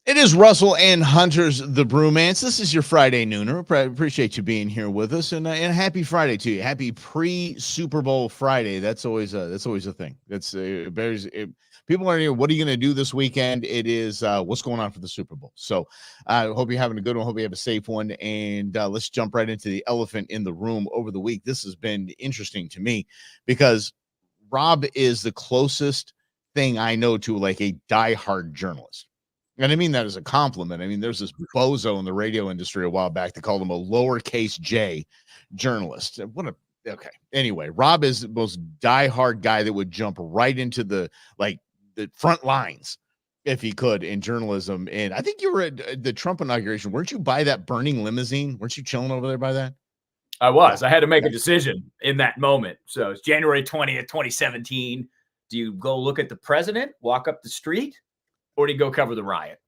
It is Russell and Hunter's The Brewmance. This is your Friday nooner. Appreciate you being here with us, and happy Friday to you. Happy pre-Super Bowl Friday. That's always a thing. People are here. What are you going to do this weekend? It is what's going on for the Super Bowl. So I hope you're having a good one. Hope you have a safe one. And let's jump right into the elephant in the room over the week. This has been interesting to me because Rob is the closest thing I know to like a diehard journalist. And I mean that as a compliment. I mean, there's this bozo in the radio industry a while back that called him a lowercase j journalist. Okay. Anyway, Rob is the most diehard guy that would jump right into the front lines if he could in journalism. And I think you were at the Trump inauguration. Weren't you by that burning limousine? Weren't you chilling over there by that? I was. I had to make a decision in that moment. So it's January 20th, 2017. Do you go look at the president, walk up the street? Or did he go cover the riot?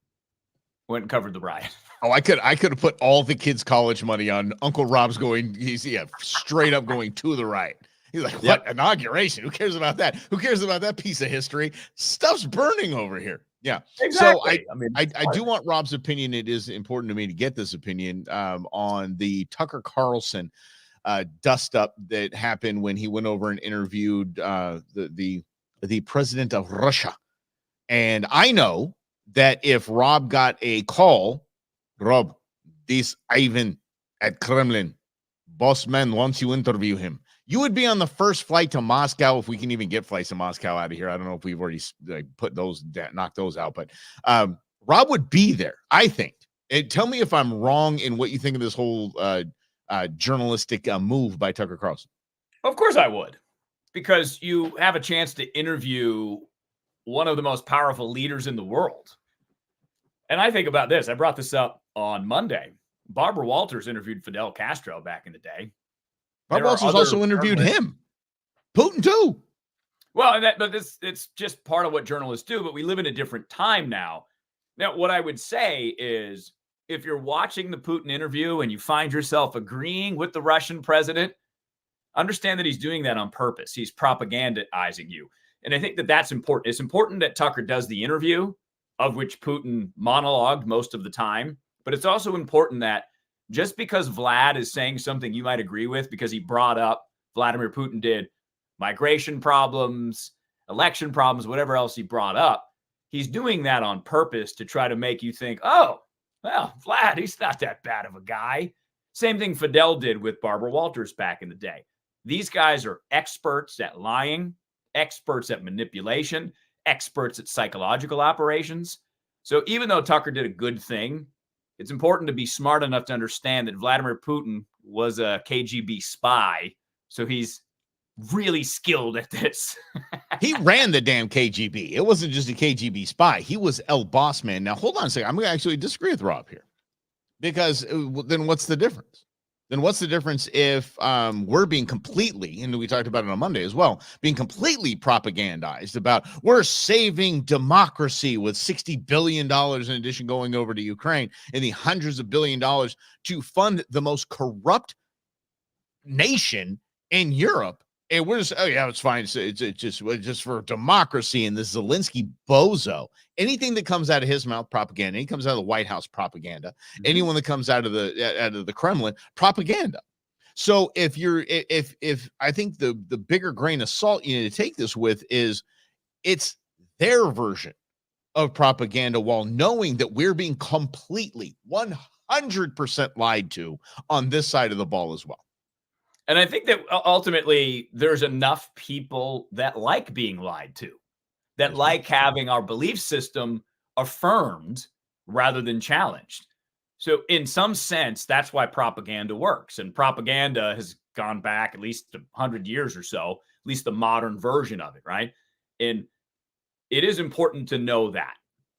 Went and covered the riot. Oh, I could have put all the kids' college money on Uncle Rob's going. He's straight up going to the riot. He's like, what inauguration? Who cares about that? Who cares about that piece of history? Stuff's burning over here. Yeah, exactly. So I do want Rob's opinion. It is important to me to get this opinion on the Tucker Carlson dust up that happened when he went over and interviewed the president of Russia. And I know that if Rob got a call, Rob, this Ivan at Kremlin, boss man wants you to interview him, you would be on the first flight to Moscow, if we can even get flights to Moscow out of here. I don't know if we've already knocked those out, but Rob would be there, I think. And tell me if I'm wrong in what you think of this whole journalistic move by Tucker Carlson. Of course I would, because you have a chance to interview one of the most powerful leaders in the world. And I think about this. I brought this up on Monday. Barbara Walters interviewed Fidel Castro back in the day. Barbara Walters also interviewed him. Putin too. Well, but it's just part of what journalists do, but we live in a different time now. Now, what I would say is if you're watching the Putin interview and you find yourself agreeing with the Russian president, understand that he's doing that on purpose. He's propagandizing you. And I think that that's important. It's important that Tucker does the interview, of which Putin monologued most of the time. But it's also important that just because Vlad is saying something you might agree with, because he brought up, Vladimir Putin did, migration problems, election problems, whatever else he brought up, he's doing that on purpose to try to make you think, oh, well, Vlad, he's not that bad of a guy. Same thing Fidel did with Barbara Walters back in the day. These guys are experts at lying, experts at manipulation, experts at psychological operations. So even though Tucker did a good thing, it's important to be smart enough to understand that Vladimir Putin was a KGB spy. So he's really skilled at this. He ran the damn KGB. It wasn't just a KGB spy. He was El Boss Man. Now, hold on a second. I'm going to actually disagree with Rob here, because then what's the difference? Then what's the difference if we're being completely, and we talked about it on Monday as well, being completely propagandized about we're saving democracy with $60 billion in addition going over to Ukraine and the hundreds of $billions to fund the most corrupt nation in Europe. And we're just, oh yeah, it's fine. It's just for democracy and this Zelensky bozo. Anything that comes out of his mouth, propaganda. Anything comes out of the White House, propaganda. Mm-hmm. Anyone that comes out of the Kremlin, propaganda. So if I think the bigger grain of salt you need to take this with is it's their version of propaganda, while knowing that we're being completely 100% lied to on this side of the ball as well. And I think that ultimately there's enough people that like being lied to, that like having our belief system affirmed rather than challenged. So in some sense, that's why propaganda works. And propaganda has gone back at least 100 years or so, at least the modern version of it, right? And it is important to know that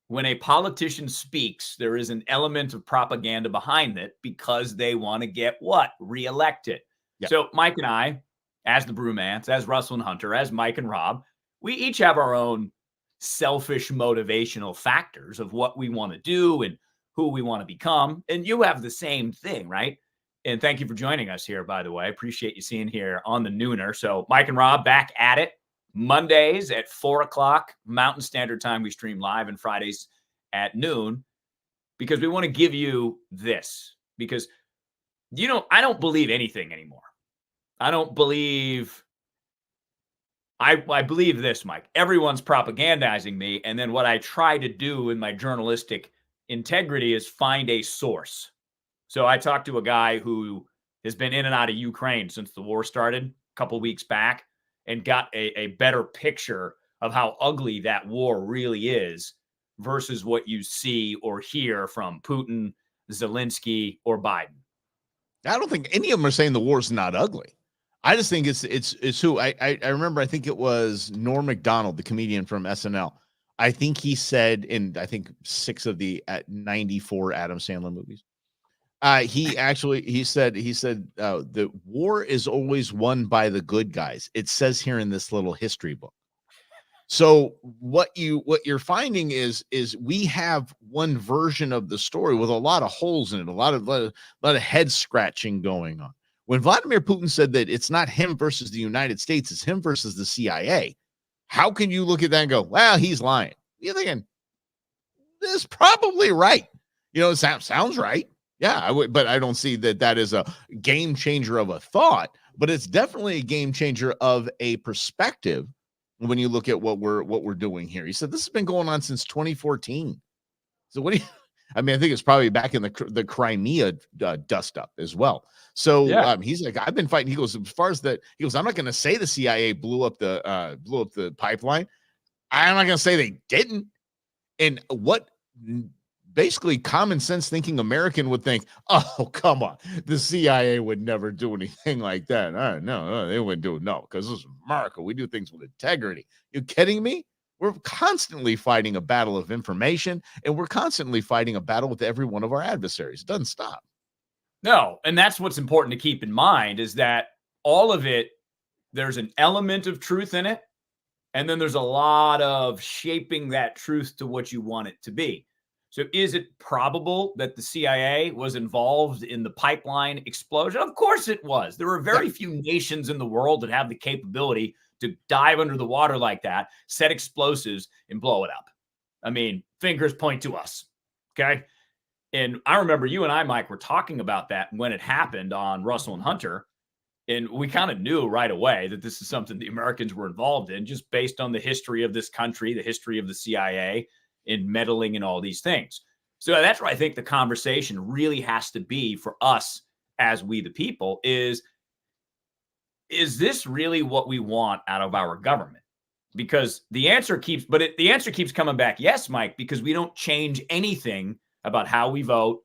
when a politician speaks, there is an element of propaganda behind it because they want to get what? Reelected. Yep. So Mike and I, as the Brewmans, as Russell and Hunter, as Mike and Rob, we each have our own selfish motivational factors of what we want to do and who we want to become. And you have the same thing, right? And thank you for joining us here, by the way. I appreciate you seeing here on the Nooner. So Mike and Rob back at it Mondays at 4 o'clock Mountain Standard Time. We stream live, and Fridays at noon. because we want to give you this, because I don't believe anything anymore. I don't believe, I believe this, Mike. Everyone's propagandizing me. And then what I try to do in my journalistic integrity is find a source. So I talked to a guy who has been in and out of Ukraine since the war started a couple weeks back and got a better picture of how ugly that war really is versus what you see or hear from Putin, Zelensky, or Biden. I don't think any of them are saying the war's not ugly. I just think it's who I remember. I think it was Norm Macdonald, the comedian from SNL. I think he said in 6 of the 94 Adam Sandler movies. He said the war is always won by the good guys. It says here in this little history book. So what you're finding is we have one version of the story with a lot of holes in it, a lot of head scratching going on. When Vladimir Putin said that it's not him versus the United States, it's him versus the CIA, how can you look at that and go, well, he's lying? You're thinking, this is probably right. It sounds right. Yeah, I would, but I don't see that is a game changer of a thought, but it's definitely a game changer of a perspective when you look at what we're doing here. He said this has been going on since 2014. So what do you? I mean, I think it's probably back in the Crimea dust up as well. So yeah. He's like, I've been fighting. He goes, as far as that, he goes, I'm not going to say the CIA blew up the pipeline. I'm not going to say they didn't. And what basically common sense thinking American would think, oh, come on, the CIA would never do anything like that. No, they wouldn't do it. No, because this is America. We do things with integrity. You kidding me? We're constantly fighting a battle of information, and we're constantly fighting a battle with every one of our adversaries. It doesn't stop. No, and that's what's important to keep in mind is that all of it, there's an element of truth in it, and then there's a lot of shaping that truth to what you want it to be. So is it probable that the CIA was involved in the pipeline explosion? Of course it was. There are very few nations in the world that have the capability to dive under the water like that, set explosives, and blow it up. I mean, fingers point to us, okay? And I remember you and I, Mike, were talking about that when it happened on Russell and Hunter, and we kind of knew right away that this is something the Americans were involved in just based on the history of this country, the history of the CIA, in meddling in all these things. So that's where I think the conversation really has to be for us as we the people is this really what we want out of our government? Because the answer keeps coming back, yes, Mike, because we don't change anything about how we vote,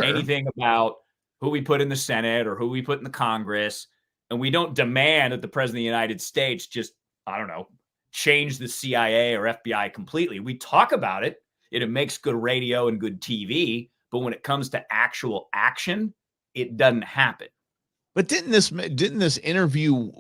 anything about who we put in the Senate or who we put in the Congress, and we don't demand that the President of the United States just, I don't know, change the CIA or FBI completely. We talk about it. It makes good radio and good TV, but when it comes to actual action, it doesn't happen. But didn't this interview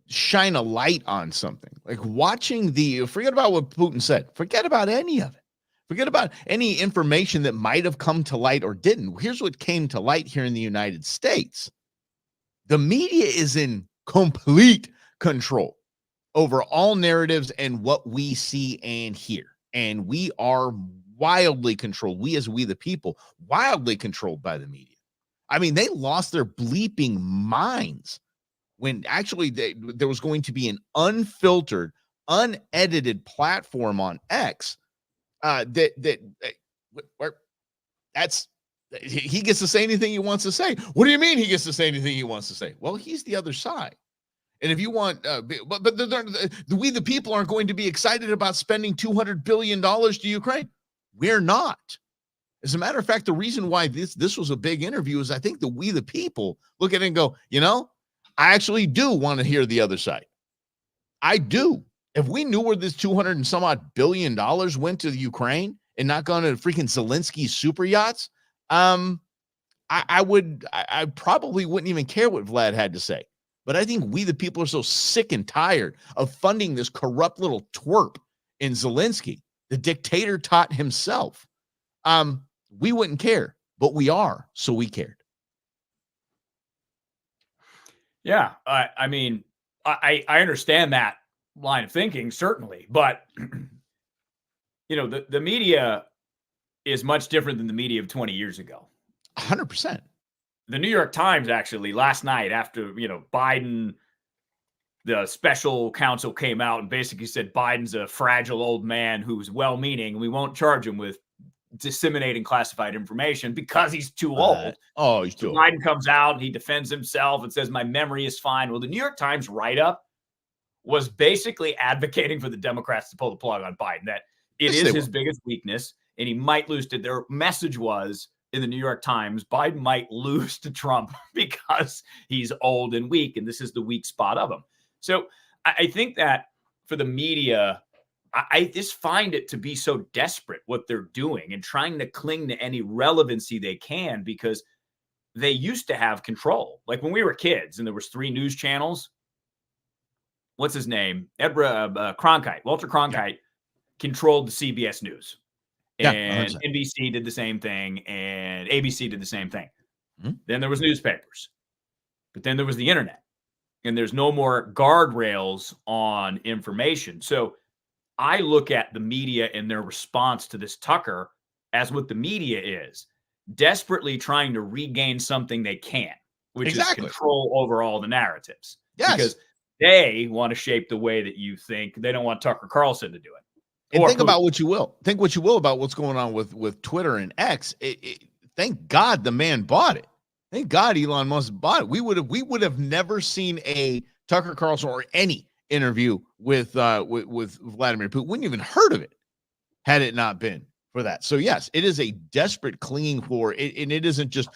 shine a light on something? Like watching forget about what Putin said. Forget about any of it. Forget about any information that might have come to light or didn't. Here's what came to light here in the United States. The media is in complete control over all narratives and what we see and hear. And we are wildly controlled. We the people, wildly controlled by the media. I mean, they lost their bleeping minds when actually there was going to be an unfiltered, unedited platform on X he gets to say anything he wants to say. What do you mean he gets to say anything he wants to say? Well, he's the other side. And if you want, we the people aren't going to be excited about spending $200 billion to Ukraine. We're not. As a matter of fact, the reason why this was a big interview is I think we the people look at it and go, I actually do want to hear the other side. I do. If we knew where this 200 and some odd billion dollars went to the Ukraine and not gone to freaking Zelensky's super yachts, I probably wouldn't even care what Vlad had to say. But I think we the people are so sick and tired of funding this corrupt little twerp in Zelensky, the dictator taught himself. We wouldn't care, but we are, so we cared. Yeah, I mean, I understand that line of thinking, certainly, but the media is much different than the media of 20 years ago. 100%. The New York Times actually last night after, Biden, the special counsel came out and basically said Biden's a fragile old man who's well-meaning. We won't charge him with disseminating classified information because he's too old. He's too old. Biden comes out and he defends himself and says, my memory is fine. Well, the New York Times write-up was basically advocating for the Democrats to pull the plug on Biden, that it is his biggest weakness and he might lose to their message was in the New York Times, Biden might lose to Trump because he's old and weak, and this is the weak spot of him. So I think that for the media, I just find it to be so desperate what they're doing and trying to cling to any relevancy they can because they used to have control. Like when we were kids and there was 3 news channels, what's his name? Cronkite, Walter Cronkite controlled the CBS News. And 100%. NBC did the same thing and ABC did the same thing. Mm-hmm. Then there was newspapers, but then there was the internet and there's no more guardrails on information. So I look at the media and their response to this Tucker as what the media is, desperately trying to regain something they can, which is control over all the narratives. Yes. Because they want to shape the way that you think. They don't want Tucker Carlson to do it. And think about what you will. Think what you will about what's going on with Twitter and X. Thank God the man bought it. Thank God Elon Musk bought it. We would have never seen a Tucker Carlson or any interview with Vladimir Putin. Wouldn't even heard of it had it not been for that. So yes, it is a desperate clinging for it, and it isn't just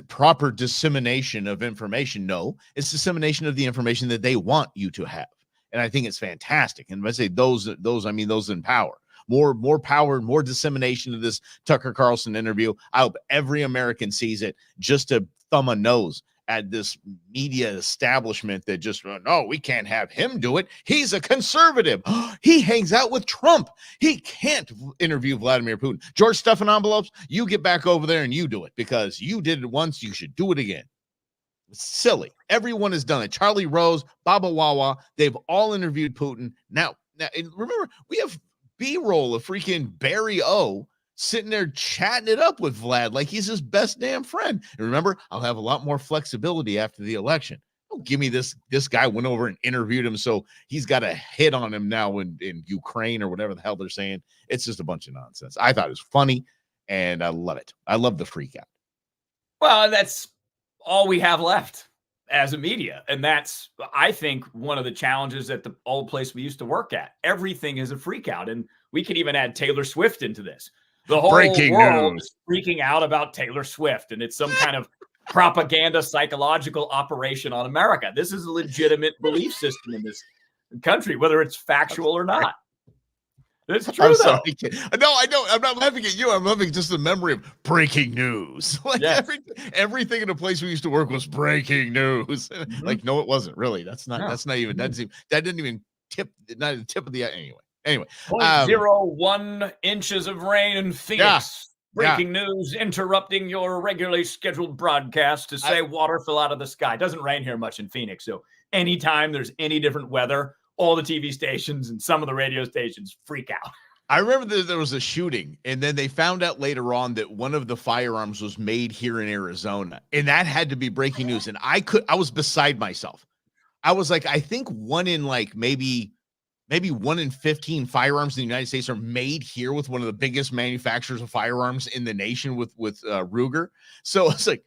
proper dissemination of information. No, it's dissemination of the information that they want you to have. And I think it's fantastic. And when I say those, I mean those in power. More power, more dissemination of this Tucker Carlson interview. I hope every American sees it just to thumb a nose at this media establishment that just, no, we can't have him do it. He's a conservative. He hangs out with Trump. He can't interview Vladimir Putin. George Stephanopoulos, you get back over there and you do it because you did it once. You should do it again. It's silly. Everyone has done it. Charlie Rose, Baba Wawa, they've all interviewed Putin. Now and remember, we have B-roll of freaking Barry O sitting there chatting it up with Vlad like he's his best damn friend. And remember, I'll have a lot more flexibility after the election. Don't give me this guy went over and interviewed him, so he's got a hit on him now in Ukraine or whatever the hell they're saying. It's just a bunch of nonsense. I thought it was funny, and I love it. I love the freak out. Well, that's all we have left as a media. And that's, I think, one of the challenges at the old place we used to work at. Everything is a freak out. And we could even add Taylor Swift into this. The whole world is freaking out about Taylor Swift. And it's some kind of propaganda psychological operation on America. This is a legitimate belief system in this country, whether it's factual or not. It's true, though. No, I don't. I'm not laughing at you. I'm laughing just the memory of breaking news. Like everything in the place we used to work was breaking news. Mm-hmm. Like, no, it wasn't really. That's not even. That didn't even tip. Not the tip of the anyway. 0.01 inches of rain in Phoenix. Breaking news, interrupting your regularly scheduled broadcast to say water fell out of the sky. It doesn't rain here much in Phoenix, so anytime there's any different weather, all the TV stations and some of the radio stations freak out. I remember there was a shooting, and then they found out later on that one of the firearms was made here in Arizona, and that had to be breaking news. And I was beside myself. I was like, I think one in like maybe 1 in 15 firearms in the United States are made here with one of the biggest manufacturers of firearms in the nation with Ruger. So it's like,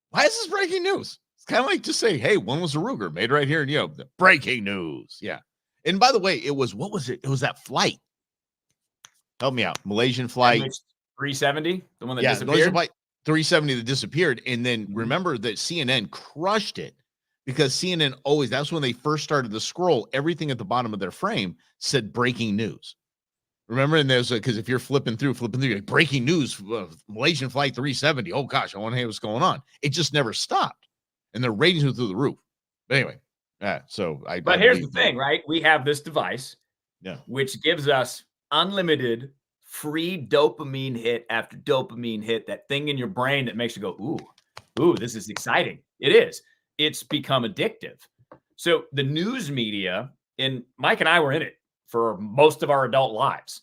why is this breaking news? Kind of like just say, hey, one was a Ruger made right here. And, the breaking news. Yeah. And by the way, what was it? It was that flight. Help me out. Malaysian flight. 370, the one that disappeared. Malaysian flight 370 that disappeared. And then remember that CNN crushed it because CNN always, that's when they first started to scroll. Everything at the bottom of their frame said breaking news. Remember? And there's because if you're flipping through, like, breaking news, Malaysian flight 370. Oh gosh, I want to hear what's going on. It just never stopped. And the ratings went through the roof. But anyway, But here's the thing, right? We have this device, which gives us unlimited free dopamine hit after dopamine hit. That thing in your brain that makes you go, ooh, this is exciting. It is. It's become addictive. So the news media, and Mike and I were in it for most of our adult lives.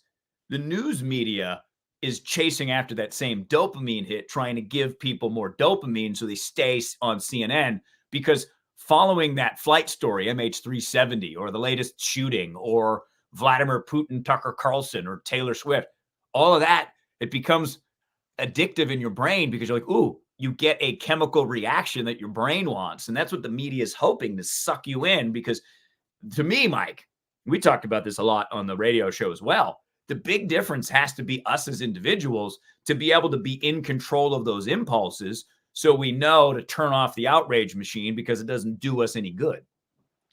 The news media is chasing after that same dopamine hit, trying to give people more dopamine so they stay on CNN, because following that flight story, MH370, or the latest shooting, or Vladimir Putin, Tucker Carlson, or Taylor Swift, all of that, it becomes addictive in your brain because you're like, ooh, you get a chemical reaction that your brain wants. And that's what the media is hoping to suck you in. Because to me, Mike, we talked about this a lot on the radio show as well. The big difference has to be us as individuals to be able to be in control of those impulses, so we know to turn off the outrage machine, because it doesn't do us any good.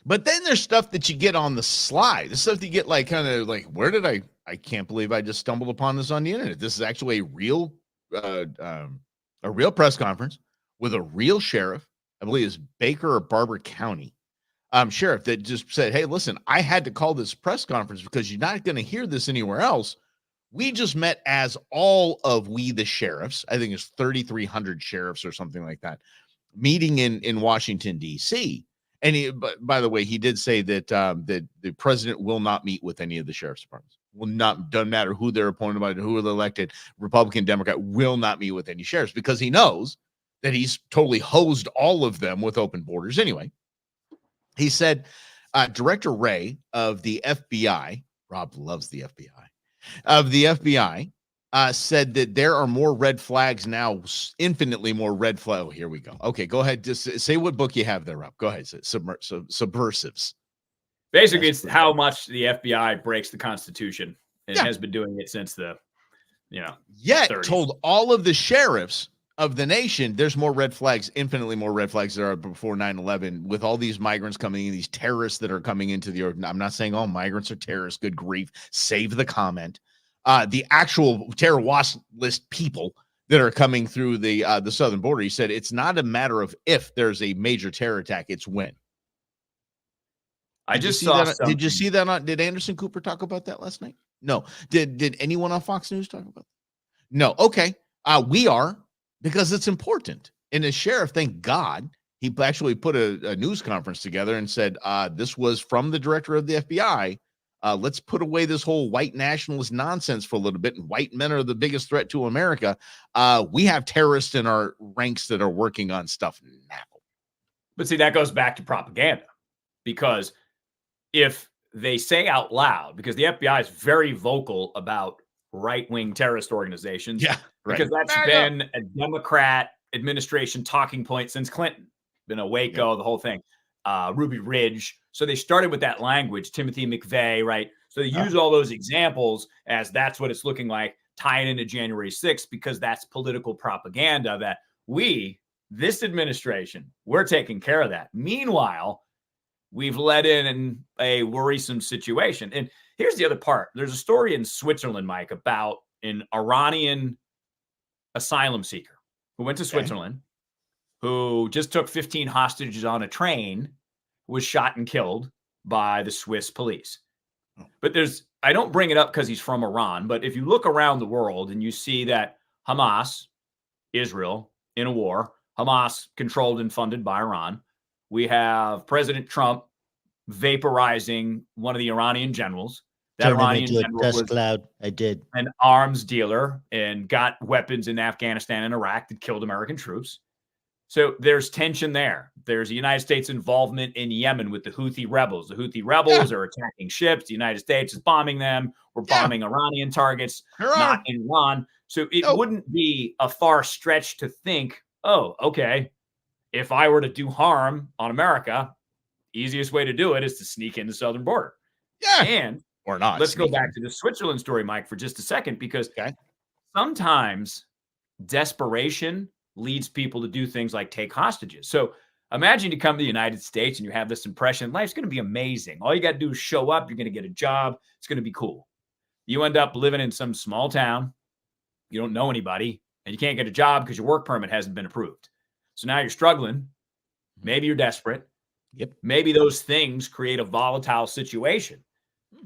But then there's stuff that you get on the slide. The stuff that you get like kind of like, where did I can't believe I just stumbled upon this on the internet. This is actually a real press conference with a real sheriff. I believe it's Baker or Barber County sheriff that just said, hey, listen, I had to call this press conference because you're not going to hear this anywhere else. We just met as all of we, the sheriffs, I think it's 3,300 sheriffs or something like that, meeting in Washington, D.C. And he, by the way, he did say that that the president will not meet with any of the sheriff's departments. Will not, doesn't matter who they're appointed by, who are elected, Republican, Democrat, will not meet with any sheriffs, because he knows that he's totally hosed all of them with open borders anyway. He said, Director Wray of the FBI, Rob loves the FBI, of the FBI, said that there are more red flags now, infinitely more red flags. Oh, here we go. Okay, go ahead. Just say what book you have there, Rob. Go ahead. Subversives. Basically, it's how much the FBI breaks the Constitution, and has been doing it since the, Yet 30s. Told all of the sheriffs of the nation there's more red flags, infinitely more red flags there are before 9/11, with all these migrants coming in, these terrorists that are coming into the earth. I'm not saying all migrants are terrorists. Good grief. Save the comment. The actual terror watch list people that are coming through the southern border. He said it's not a matter of if there's a major terror attack, it's when. I just saw that. Did you see that on? Did Anderson Cooper talk about that last night? No. Did anyone on Fox News talk about that? No. Okay. We are, because it's important. And the sheriff, thank God, he actually put a news conference together and said, this was from the director of the FBI. Let's put away this whole white nationalist nonsense for a little bit. And white men are the biggest threat to America. We have terrorists in our ranks that are working on stuff now. But see, that goes back to propaganda, because if they say out loud, because the FBI is very vocal about right-wing terrorist organizations, because that's been a Democrat administration talking point since Clinton, been a Waco, the whole thing, Ruby Ridge. So they started with that language, Timothy McVeigh, right? So they use all those examples as that's what it's looking like, tying into January 6th, because that's political propaganda that this administration, we're taking care of that. Meanwhile, we've let in a worrisome situation. And here's the other part. There's a story in Switzerland, Mike, about an Iranian asylum seeker who went to Switzerland, who just took 15 hostages on a train, was shot and killed by the Swiss police. But I don't bring it up because he's from Iran, but if you look around the world and you see that Hamas, Israel, in a war, Hamas controlled and funded by Iran. We have President Trump vaporizing one of the Iranian generals. That Iranian general was cloud. I did an arms dealer and got weapons in Afghanistan and Iraq that killed American troops. So there's tension there. There's the United States involvement in Yemen with the Houthi rebels. The Houthi rebels are attacking ships. The United States is bombing them. We're bombing Iranian targets, not in Iran. So it wouldn't be a far stretch to think, oh, okay, if I were to do harm on America, easiest way to do it is to sneak in the southern border. And or not. Let's go back to the Switzerland story, Mike, for just a second, because sometimes desperation leads people to do things like take hostages. So imagine you come to the United States and you have this impression, life's going to be amazing. All you got to do is show up. You're going to get a job. It's going to be cool. You end up living in some small town. You don't know anybody, and you can't get a job because your work permit hasn't been approved. So now you're struggling. Maybe you're desperate. Maybe those things create a volatile situation.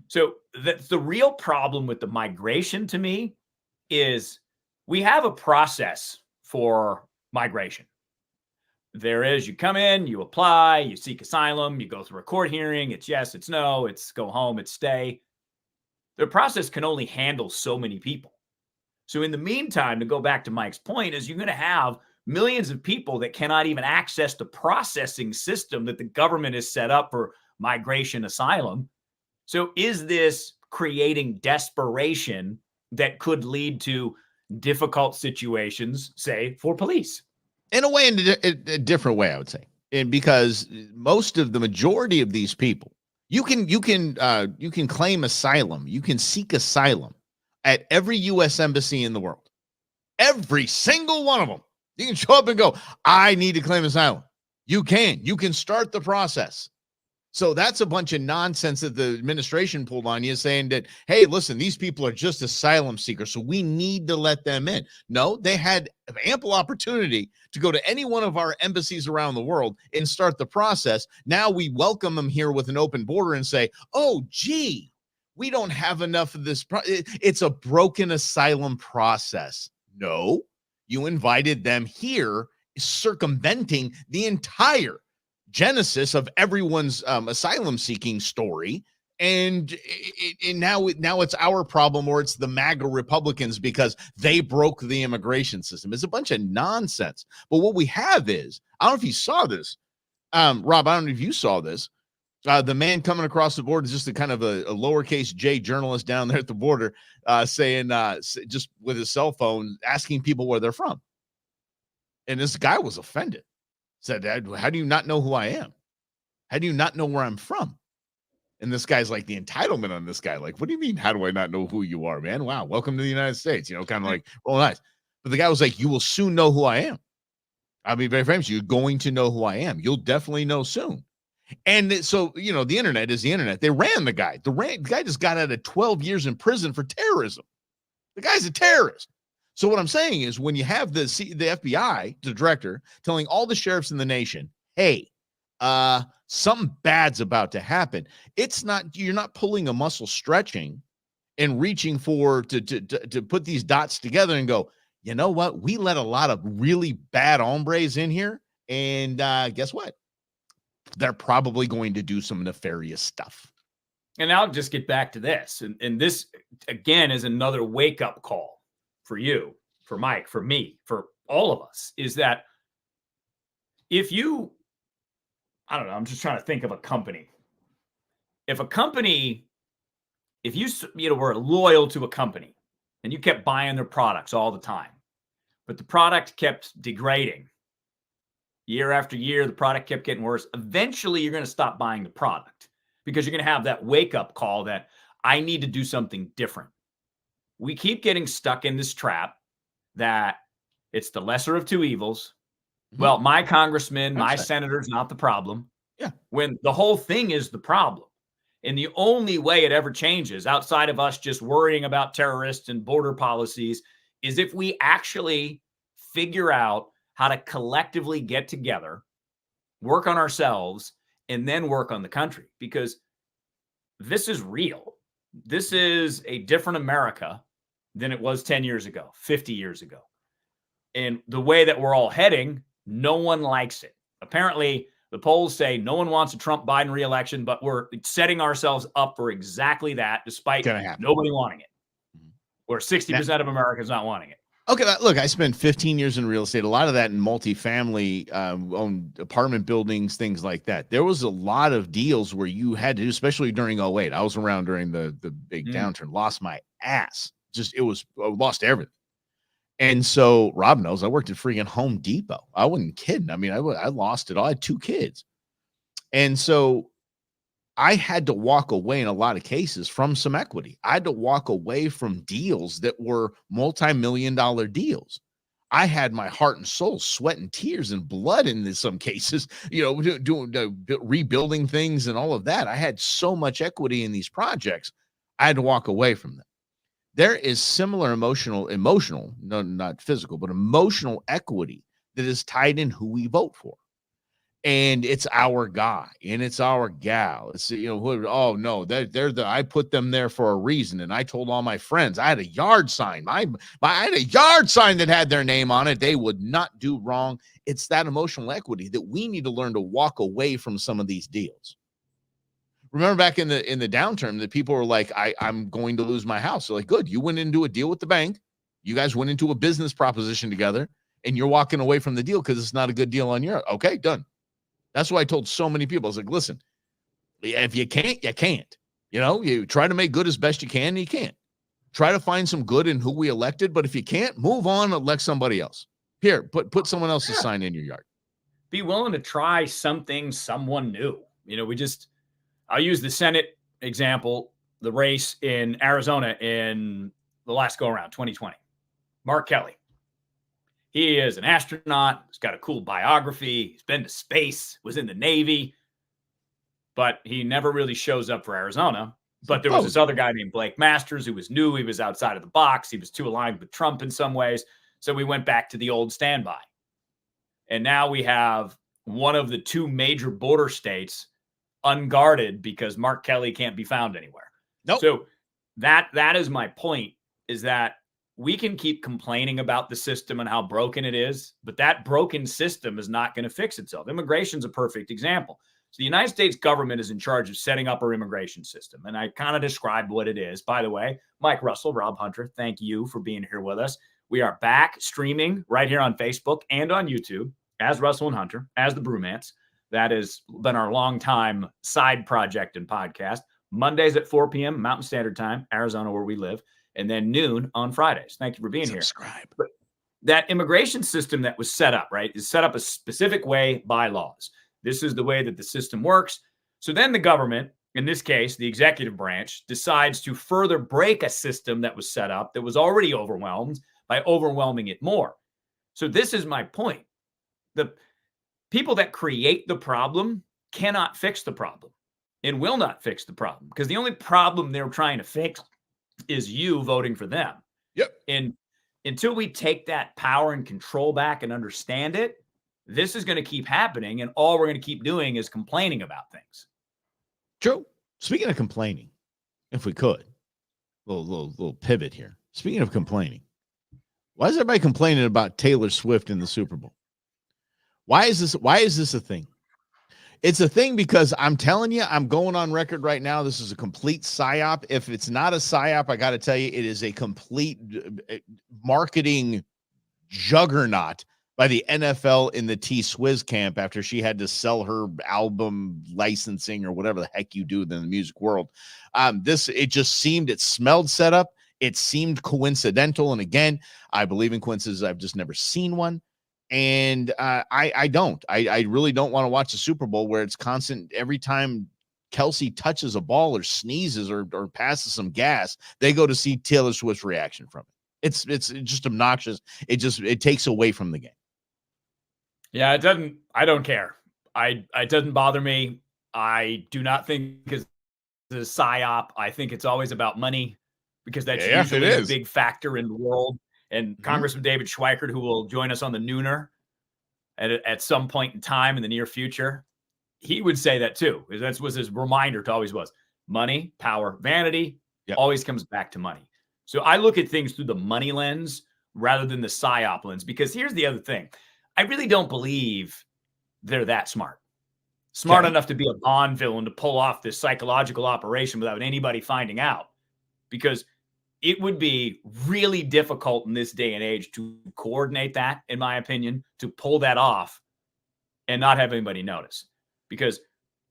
So the real problem with the migration, to me, is we have a process for migration. There is, you come in, you apply, you seek asylum, you go through a court hearing. It's yes, it's no, it's go home, it's stay. The process can only handle so many people. So in the meantime, to go back to Mike's point, is you're going to have millions of people that cannot even access the processing system that the government has set up for migration asylum. So is this creating desperation that could lead to difficult situations, say, for police? In a way, in a different way, I would say. And because most of the majority of these people, you can claim asylum, you can seek asylum at every U.S. embassy in the world. Every single one of them. You can show up and go, I need to claim asylum. You can start the process. So that's a bunch of nonsense that the administration pulled on you, saying that, hey, listen, these people are just asylum seekers, so we need to let them in. No, they had ample opportunity to go to any one of our embassies around the world and start the process. Now we welcome them here with an open border and say, oh, gee, we don't have enough of this. It's a broken asylum process. No, you invited them here, circumventing the entire genesis of everyone's asylum seeking story, and now it's our problem, or it's the MAGA Republicans because they broke the immigration system. It's a bunch of nonsense. But what we have is, I don't know if you saw this, Rob, I don't know if you saw this. The man coming across the border is just a kind of a lowercase j journalist down there at the border, saying just with his cell phone, asking people where they're from. And this guy was offended. Said, how do you not know who I am? How do you not know where I'm from? And this guy's like, the entitlement on this guy. Like, what do you mean? How do I not know who you are, man? Wow. Welcome to the United States. You know, kind of like, oh, nice. But the guy was like, you will soon know who I am. I'll be very famous. You're going to know who I am. You'll definitely know soon. And so, you know, the internet is the internet. They ran the guy. The guy just got out of 12 years in prison for terrorism. The guy's a terrorist. So what I'm saying is, when you have the FBI, the director, telling all the sheriffs in the nation, hey, something bad's about to happen. You're not pulling a muscle stretching and reaching to put these dots together and go, you know what? We let a lot of really bad hombres in here. And guess what? They're probably going to do some nefarious stuff. And I'll just get back to this. And this, again, is another wake-up call for you, for Mike, for me, for all of us, is that if you, I don't know, I'm just trying to think of a company. If you were loyal to a company and you kept buying their products all the time, but the product kept degrading year after year, the product kept getting worse, eventually you're going to stop buying the product because you're going to have that wake-up call that I need to do something different. We keep getting stuck in this trap that it's the lesser of two evils. Mm-hmm. Well, my congressman, my senator's not the problem. Yeah. When the whole thing is the problem. And the only way it ever changes, outside of us just worrying about terrorists and border policies, is if we actually figure out how to collectively get together, work on ourselves, and then work on the country. Because this is real. This is a different America than it was 10 years ago, 50 years ago. And the way that we're all heading, no one likes it. Apparently, the polls say no one wants a Trump-Biden reelection, but we're setting ourselves up for exactly that, despite nobody wanting it. Where 60% of America is not wanting it. Okay, look, I spent 15 years in real estate, a lot of that in multifamily owned apartment buildings, things like that. There was a lot of deals where you had to do, especially during 2008. I was around during the big downturn, lost my ass. Lost everything. And so Rob knows I worked at freaking Home Depot. I wasn't kidding. I mean, I lost it all. I had 2 kids. And so I had to walk away in a lot of cases from some equity. I had to walk away from deals that were multi-million-dollar deals. I had my heart and soul, sweat and tears and blood in some cases, doing rebuilding things and all of that. I had so much equity in these projects. I had to walk away from them. There is similar emotional, no, not physical, but emotional equity that is tied in who we vote for. And it's our guy and it's our gal. It's, oh no, I put them there for a reason. And I told all my friends, I had a yard sign. I had a yard sign that had their name on it. They would not do wrong. It's that emotional equity that we need to learn to walk away from some of these deals. Remember back in the downturn that people were like, I'm going to lose my house. So like, good. You went into a deal with the bank. You guys went into a business proposition together, and you're walking away from the deal because it's not a good deal on your. Okay, done. That's why I told so many people. I was like, listen, if you can't, you can't. You try to make good as best you can, and you can't. Try to find some good in who we elected, but if you can't, move on, elect somebody else. Here, put someone else's sign in your yard. Be willing to try something, someone new. I'll use the Senate example, the race in Arizona in the last go-around, 2020. Mark Kelly. He is an astronaut. He's got a cool biography. He's been to space, was in the Navy, but he never really shows up for Arizona. But there was this other guy named Blake Masters who was new. He was outside of the box. He was too aligned with Trump in some ways. So we went back to the old standby. And now we have one of the two major border states unguarded because Mark Kelly can't be found anywhere. Nope. So that is my point, is that we can keep complaining about the system and how broken it is, but that broken system is not going to fix itself. Immigration's a perfect example. So the United States government is in charge of setting up our immigration system. And I kind of described what it is. By the way, Mike Russell, Rob Hunter, thank you for being here with us. We are back streaming right here on Facebook and on YouTube as Russell and Hunter, as the Brumance. That has been our long-time side project and podcast. Mondays at 4 p.m. Mountain Standard Time, Arizona, where we live, and then noon on Fridays. Thank you for being here. Subscribe. But that immigration system that was set up, right, is set up a specific way by laws. This is the way that the system works. So then the government, in this case, the executive branch, decides to further break a system that was set up that was already overwhelmed by overwhelming it more. So this is my point. The people that create the problem cannot fix the problem and will not fix the problem, because the only problem they're trying to fix is you voting for them. Yep. And until we take that power and control back and understand it, this is going to keep happening, and all we're going to keep doing is complaining about things. True. Speaking of complaining, if we could, little pivot here. Speaking of complaining, why is everybody complaining about Taylor Swift in the Super Bowl? Why is this a thing? It's a thing because I'm telling you, I'm going on record right now. This is a complete psyop. If it's not a psyop, I got to tell you, it is a complete marketing juggernaut by the NFL in the T-Swizz camp after she had to sell her album licensing or whatever the heck you do in the music world. It smelled set up. It seemed coincidental. And again, I believe in coincidences. I've just never seen one. And I really don't want to watch the Super Bowl where it's constant. Every time Kelsey touches a ball or sneezes or passes some gas, they go to see Taylor Swift's reaction from it. It's just obnoxious. It takes away from the game. Yeah, I don't care. It doesn't bother me. I do not think it's a psyop. I think it's always about money, because that's usually a big factor in the world. And Congressman David Schweikert, who will join us on the Nooner at some point in time in the near future, he would say that too. That was his reminder to always was money, power, vanity, always comes back to money. So I look at things through the money lens rather than the psyop lens, because here's the other thing. I really don't believe they're that smart enough to be a Bond villain to pull off this psychological operation without anybody finding out, because it would be really difficult in this day and age to coordinate that, in my opinion, to pull that off and not have anybody notice, because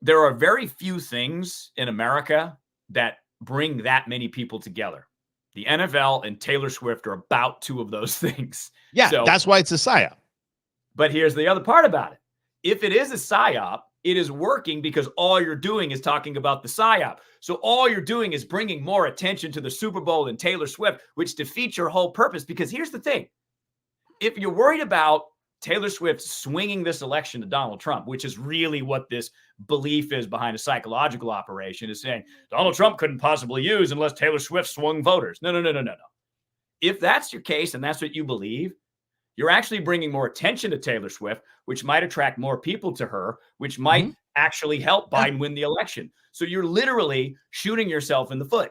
there are very few things in America that bring that many people together. The NFL and Taylor Swift are about two of those things. Yeah, so that's why it's a psyop. But here's the other part about it. If it is a psyop, it is working because all you're doing is talking about the psyop. So all you're doing is bringing more attention to the Super Bowl and Taylor Swift, which defeats your whole purpose. Because here's the thing. If you're worried about Taylor Swift swinging this election to Donald Trump, which is really what this belief is behind a psychological operation, is saying Donald Trump couldn't possibly use unless Taylor Swift swung voters. No. If that's your case and that's what you believe, you're actually bringing more attention to Taylor Swift, which might attract more people to her, which might actually help Biden win the election. So you're literally shooting yourself in the foot.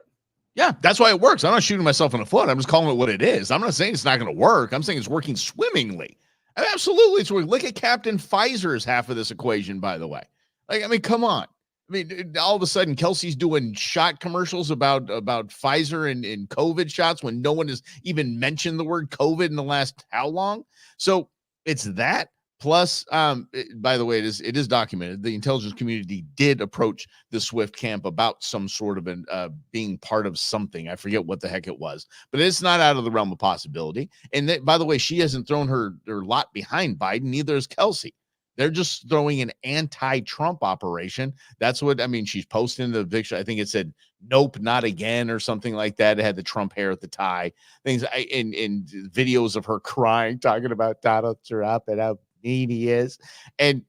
Yeah, that's why it works. I'm not shooting myself in the foot. I'm just calling it what it is. I'm not saying it's not going to work. I'm saying it's working swimmingly. Absolutely, it's working. Look at Captain Pfizer's half of this equation, by the way. Come on. I mean, all of a sudden, Kelsey's doing shot commercials about Pfizer and COVID shots when no one has even mentioned the word COVID in the last how long? So it's that. Plus, by the way, it is documented. The intelligence community did approach the Swift camp about some sort of being part of something. I forget what the heck it was, but it's not out of the realm of possibility. And by the way, she hasn't thrown her lot behind Biden. Neither has Kelsey. They're just throwing an anti-Trump operation. That's what, I mean, she's posting the picture. I think it said, nope, not again, or something like that. It had the Trump hair at the tie. Things in videos of her crying, talking about Donald Trump and how mean he is. And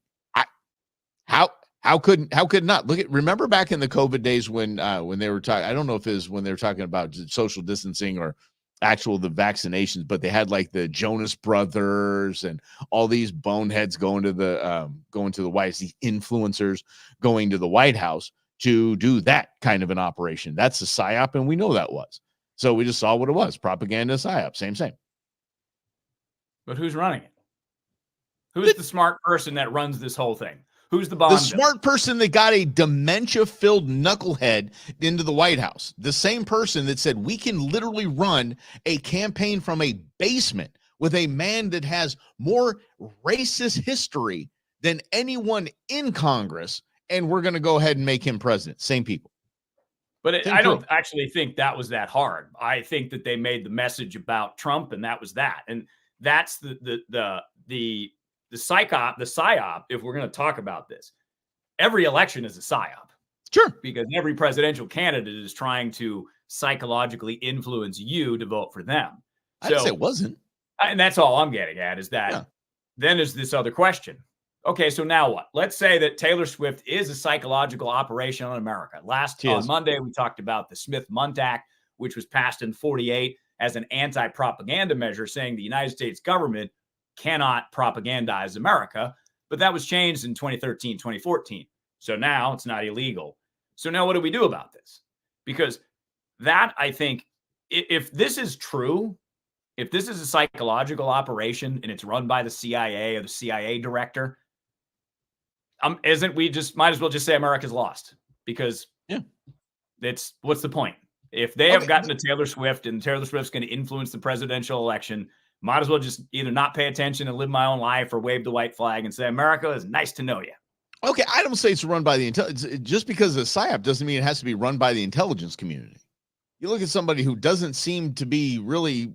how could not look at, remember back in the COVID days when they were talking, I don't know if it was when they were talking about social distancing or the vaccinations, but they had like the Jonas Brothers and all these boneheads going to the White House, these influencers going to the White House to do that kind of an operation. That's a psyop, and we know that was. So we just saw what it was: propaganda, psyop, same. But who's running it? Who's the smart person that runs this whole thing? Who's the Bond? The smart person that got a dementia-filled knucklehead into the White House. The same person that said we can literally run a campaign from a basement with a man that has more racist history than anyone in Congress, and we're going to go ahead and make him president. Same people. But I don't actually think that was that hard. I think that they made the message about Trump, and that was that. And that's the psyop, if we're going to talk about this. Every election is a psyop. Sure. Because every presidential candidate is trying to psychologically influence you to vote for them. I didn't say it wasn't. And that's all I'm getting at is that Then there's this other question. Okay, so now what? Let's say that Taylor Swift is a psychological operation on America. On Monday, we talked about the Smith-Mundt Act, which was passed in 1948 as an anti-propaganda measure, saying the United States government cannot propagandize America, but that was changed in 2013, 2014. So now it's not illegal. So now what do we do about this? Because that, I think, if this is true, if this is a psychological operation and it's run by the CIA or the CIA director, might as well just say America's lost, because what's the point? If they have gotten to Taylor Swift and Taylor Swift's going to influence the presidential election, might as well just either not pay attention and live my own life or wave the white flag and say, America, is nice to know you. Okay, I don't say it's run by the intelligence. Just because it's a psyop doesn't mean it has to be run by the intelligence community. You look at somebody who doesn't seem to be really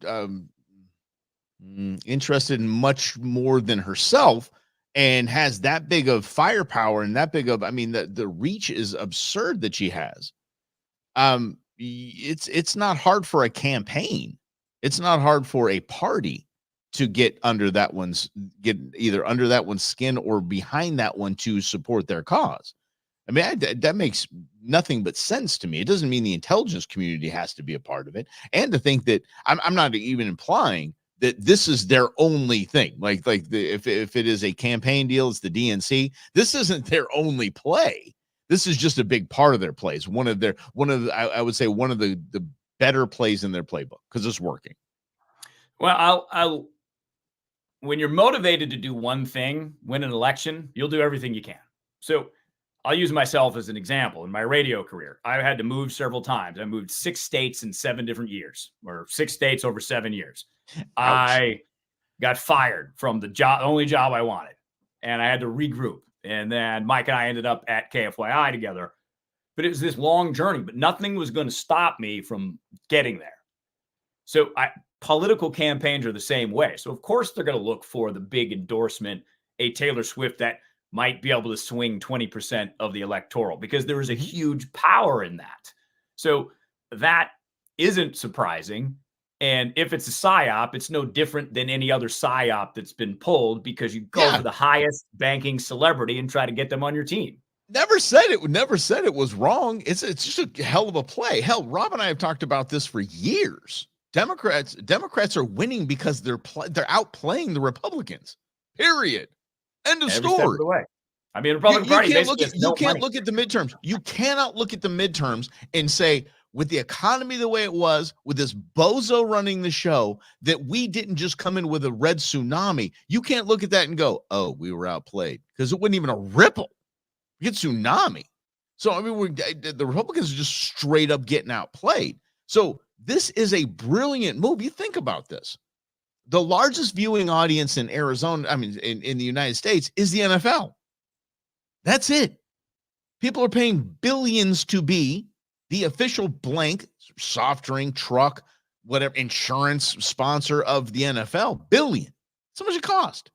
interested in much more than herself and has that big of firepower and that big of, I mean, the reach is absurd that she has. It's not hard for a campaign. It's not hard for a party to get either under that one's skin or behind that one to support their cause. I mean, that makes nothing but sense to me. It doesn't mean the intelligence community has to be a part of it. And to think that I'm not even implying that this is their only thing. If it is a campaign deal, it's the DNC. This isn't their only play. This is just a big part of their plays. I would say one of the better plays in their playbook, because it's working. Well, when you're motivated to do one thing, win an election, you'll do everything you can. So I'll use myself as an example. In my radio career, I had to move several times. I moved 6 states in 7 different years, or 6 states over 7 years. Ouch. I got fired from the only job I wanted, and I had to regroup. And then Mike and I ended up at KFYI together. But it was this long journey, but nothing was going to stop me from getting there. So political campaigns are the same way. So of course they're going to look for the big endorsement, a Taylor Swift that might be able to swing 20% of the electoral, because there is a huge power in that. So that isn't surprising. And if it's a psyop, it's no different than any other psyop that's been pulled, because you go for the highest banking celebrity and try to get them on your team. Never said it was wrong. It's just a hell of a play. Hell, Rob and I have talked about this for years. Democrats are winning because they're outplaying the Republicans. Period. End of story. Step of the way. I mean, the Republican Party you can't look at the midterms. You cannot look at the midterms and say, with the economy the way it was, with this bozo running the show, that we didn't just come in with a red tsunami. You can't look at that and go, oh, we were outplayed, because it wasn't even a ripple. You get tsunami. So, I mean, the Republicans are just straight up getting outplayed. So this is a brilliant move. You think about this. The largest viewing audience in Arizona, I mean, in the United States, is the NFL. That's it. People are paying billions to be the official blank soft drink, truck, whatever, insurance sponsor of the NFL. Billion. So much it cost.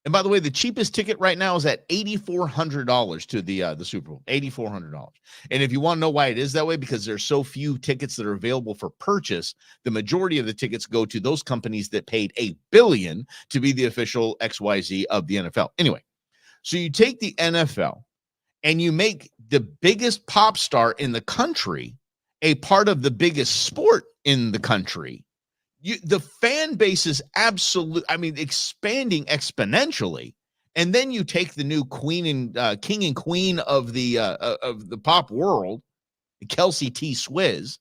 And by the way, the cheapest ticket right now is at $8,400 to the Super Bowl. $8,400. And if you want to know why it is that way, because there's so few tickets that are available for purchase, the majority of the tickets go to those companies that paid $1 billion to be the official XYZ of the NFL. Anyway, so you take the NFL and you make the biggest pop star in the country a part of the biggest sport in the country. The fan base is expanding exponentially. And then you take the new queen and king and queen of the pop world, Kelsey T. Swizz,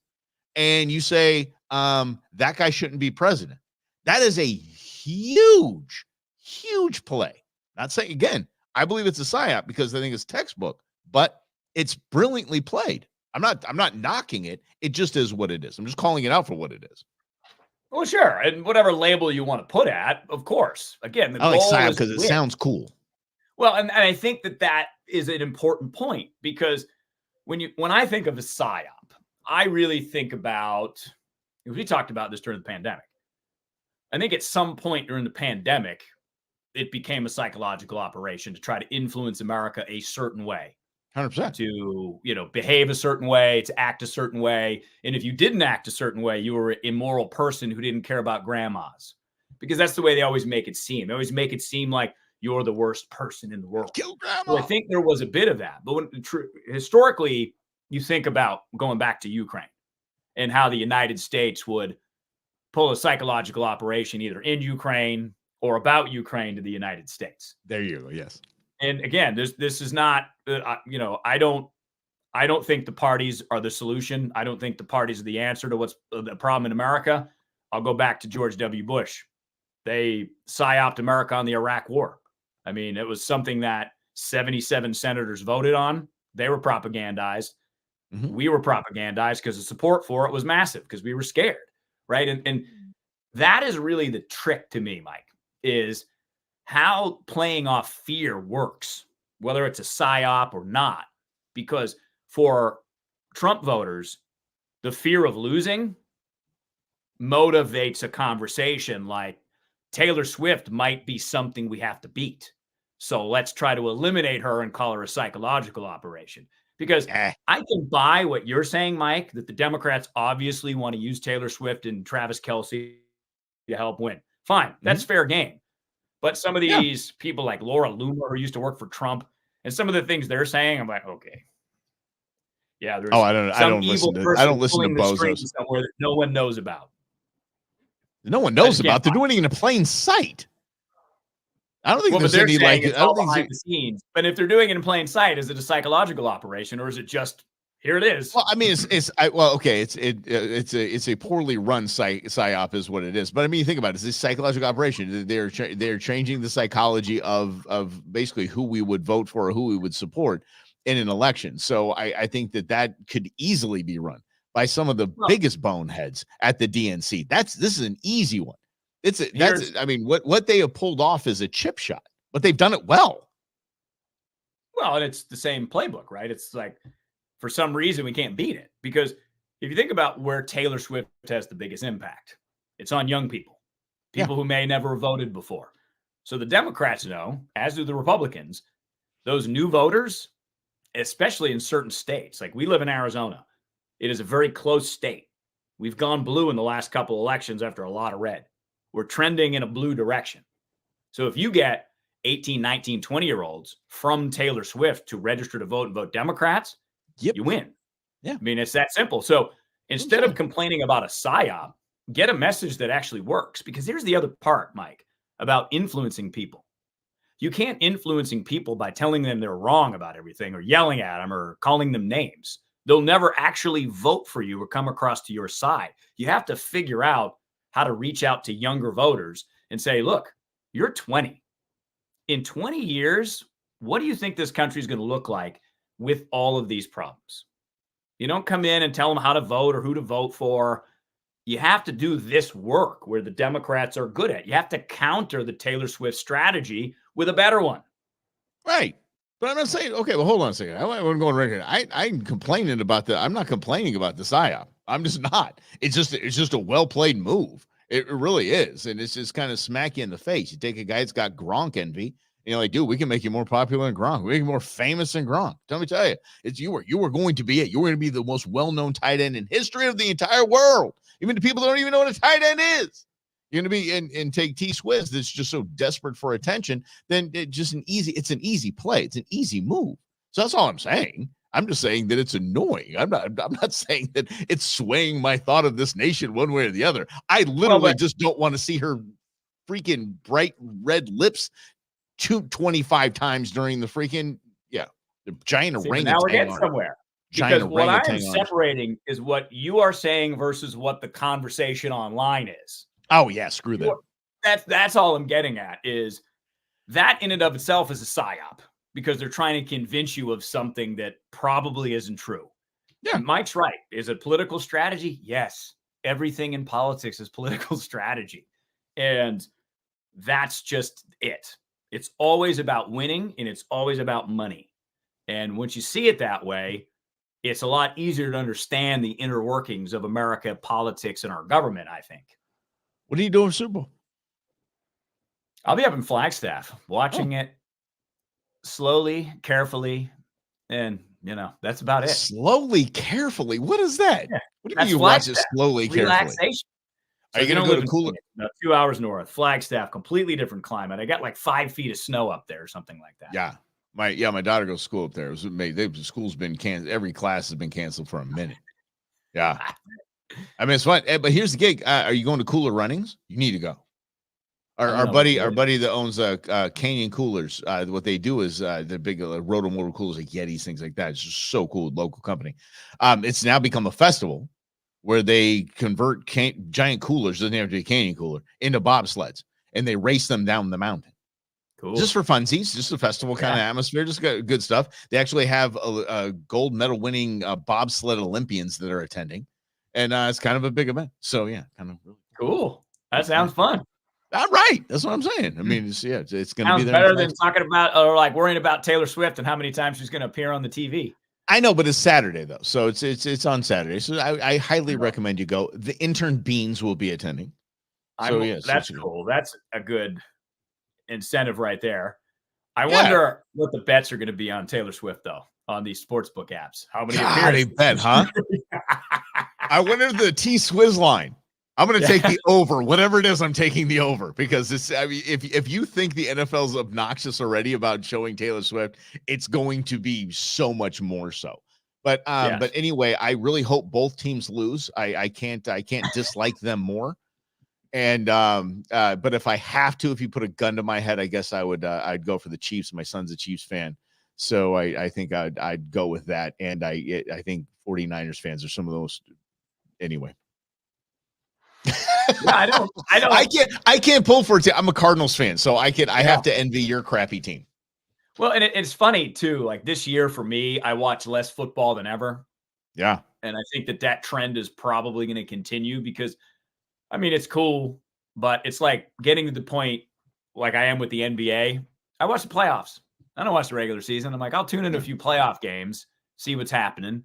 and you say that guy shouldn't be president. That is a huge, huge play. Not saying, again, I believe it's a psyop because I think it's textbook, but it's brilliantly played. I'm not knocking it. It just is what it is. I'm just calling it out for what it is. Well, sure. And whatever label you want to put at, of course. Again, the I like goal psyop is because it sounds cool. Well, and I think that is an important point, because when I think of a psyop, I really think about, we talked about this during the pandemic. I think at some point during the pandemic, it became a psychological operation to try to influence America a certain way. 100%. To, behave a certain way, to act a certain way. And if you didn't act a certain way, you were an immoral person who didn't care about grandmas, because that's the way they always make it seem. They always make it seem like you're the worst person in the world. Kill grandma. So I think there was a bit of that. But historically, you think about going back to Ukraine and how the United States would pull a psychological operation either in Ukraine or about Ukraine to the United States. There you go. Yes. And again, this is not, I don't think the parties are the solution. I don't think the parties are the answer to what's the problem in America. I'll go back to George W. Bush. They psyoped America on the Iraq War. I mean, it was something that 77 senators voted on. They were propagandized. Mm-hmm. We were propagandized because the support for it was massive because we were scared, right? And that is really the trick to me, Mike, is how playing off fear works, whether it's a psyop or not. Because for Trump voters, the fear of losing motivates a conversation like Taylor Swift might be something we have to beat. So let's try to eliminate her and call her a psychological operation. Because I can buy what you're saying, Mike, that the Democrats obviously want to use Taylor Swift and Travis Kelce to help win. Fine. That's fair game. But some of these people like Laura Loomer, who used to work for Trump, and some of the things they're saying, I'm like, okay. Yeah, there's I don't listen to bozos somewhere that no one knows about. No one knows about. They're doing it in a plain sight. I don't think there's any like. I don't think behind the scenes. But if they're doing it in plain sight, is it a psychological operation, or is it just here it is? Well, I mean, it's a poorly run psyop is what it is. But I mean, you think about it, it's a psychological operation. They're changing the psychology of basically who we would vote for or who we would support in an election. So I think that could easily be run by some of the biggest boneheads at the DNC. This is an easy one. What they have pulled off is a chip shot, but they've done it well. Well, and it's the same playbook, right? It's like, for some reason, we can't beat it. Because if you think about where Taylor Swift has the biggest impact, it's on young people who may never have voted before. So the Democrats know, as do the Republicans, those new voters, especially in certain states, like we live in Arizona, it is a very close state. We've gone blue in the last couple of elections after a lot of red. We're trending in a blue direction. So if you get 18, 19, 20-year-olds from Taylor Swift to register to vote and vote Democrats, you win. Yeah. I mean, it's that simple. So instead of complaining about a psyop, get a message that actually works. Because here's the other part, Mike, about influencing people. You can't influencing people by telling them they're wrong about everything or yelling at them or calling them names. They'll never actually vote for you or come across to your side. You have to figure out how to reach out to younger voters and say, look, you're 20. In 20 years, what do you think this country is going to look like with all of these problems. You don't come in and tell them how to vote or who to vote for. You have to do this work where the Democrats are good at. You have to counter the Taylor Swift strategy with a better one. Right. But I'm not saying, okay, well, hold on a second. I'm going right here. I'm complaining about I'm not complaining about the PSYOP. I'm just not. It's just a well-played move. It really is. And it's just kind of smack you in the face. You take a guy that's got Gronk envy, and you're like, dude, we can make you more popular than Gronk. We can make you more famous than Gronk. Let me tell you, you were going to be it. You were going to be the most well-known tight end in history of the entire world. Even the people that don't even know what a tight end is. You're going to be and take T Swizz that's just so desperate for attention, then it's an easy play. It's an easy move. So that's all I'm saying. I'm just saying that it's annoying. I'm not saying that it's swaying my thought of this nation one way or the other. I literally just don't want to see her freaking bright red lips 25 times during the freaking the giant orangutan. Now we're getting somewhere. Because what I'm separating is what you are saying versus what the conversation online is. Oh yeah, screw that. That's all I'm getting at is that in and of itself is a psyop because they're trying to convince you of something that probably isn't true. Yeah, Mike's right. Is it political strategy? Yes. Everything in politics is political strategy. And that's just it. It's always about winning and it's always about money. And once you see it that way, it's a lot easier to understand the inner workings of America, politics, and our government, I think. What are you doing Super Bowl? I'll be up in Flagstaff watching it slowly, carefully, and, that's about it. Slowly, carefully? What is that? Yeah, what do you mean you watch it slowly, carefully? Relaxation. Are you going to go to cooler? 2 hours north. Flagstaff, completely different climate. I got like 5 feet of snow up there or something like that. Yeah. My daughter goes to school up there. School's been canceled. Every class has been canceled for a minute. Yeah. I mean, it's fun. But here's the gig. Are you going to Cooler Runnings? You need to go. Our buddy that owns Canyon Coolers, what they do is the big rotomotor coolers like Yetis, things like that. It's just so cool, local company. It's now become a festival where they convert giant coolers, doesn't have to be a Canyon cooler, into bobsleds, and they race them down the mountain. Cool. Just for funsies, just a festival kind of atmosphere, just got good stuff. They actually have a gold medal winning bobsled Olympians that are attending, and it's kind of a big event. So yeah, kind of really cool. That sounds fun. All right, that's what I'm saying. I mean, it's going to be there better than talking about or like worrying about Taylor Swift and how many times she's going to appear on the TV. I know, but it's Saturday though, so it's on Saturday. So I highly recommend you go. The intern Beans will be attending. So yes, that's cool. That's a good incentive right there. I wonder what the bets are going to be on Taylor Swift though on these sportsbook apps. How many they bet, huh? I wonder the T Swizz line. I'm going to take the over, whatever it is. I'm taking the over because it's. I mean, if you think the NFL's obnoxious already about showing Taylor Swift, it's going to be so much more so. But but anyway, I really hope both teams lose. I can't dislike them more. And but if I have to, if you put a gun to my head, I guess I would. I'd go for the Chiefs. My son's a Chiefs fan, so I think I'd go with that. And I think 49ers fans are some of those anyway. I can't pull for it. I'm a Cardinals fan, so I have to envy your crappy team. Well, and it's funny too. Like this year for me, I watch less football than ever. Yeah, and I think that trend is probably going to continue because, I mean, it's cool, but it's like getting to the point like I am with the NBA. I watch the playoffs. I don't watch the regular season. I'm like, I'll tune in a few playoff games, see what's happening,